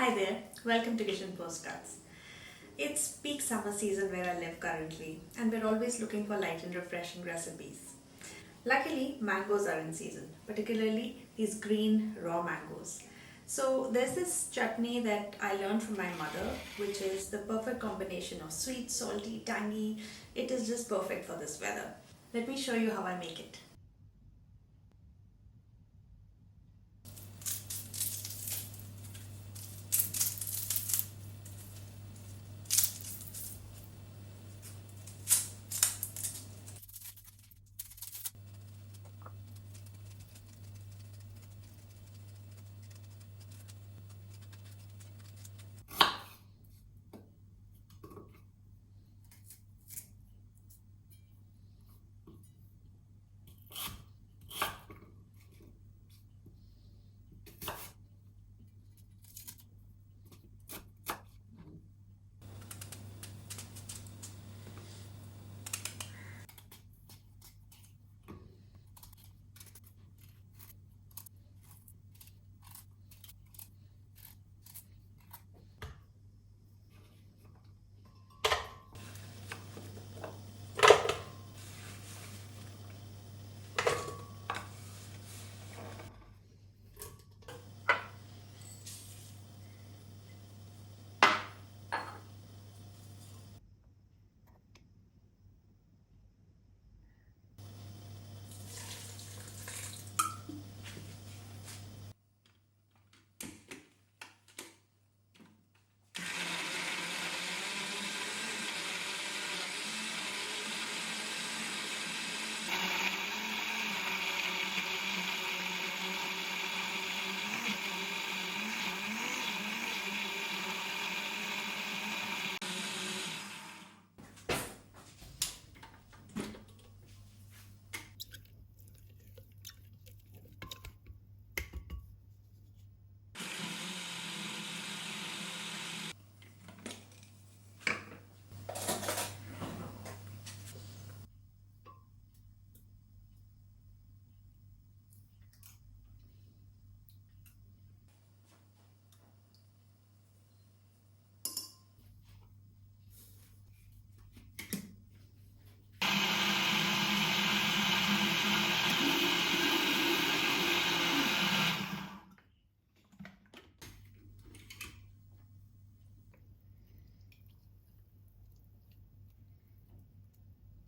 Hi there, welcome to Kitchenpostcards. It's peak summer season where I live currently, and we're always looking for light and refreshing recipes. Luckily, mangoes are in season, particularly these green raw mangoes. So, there's this chutney that I learned from my mother, which is the perfect combination of sweet, salty, tangy. It is just perfect for this weather. Let me show you how I make it.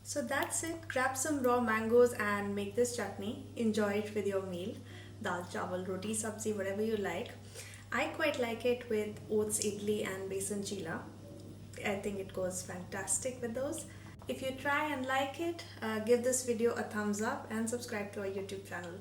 So that's it. Grab some raw mangoes and make this chutney. Enjoy it with your meal. Dal, chawal, roti, sabzi, whatever you like. I quite like it with oats, idli and besan cheela. I think it goes fantastic with those. If you try and like it, give this video a thumbs up and subscribe to our YouTube channel.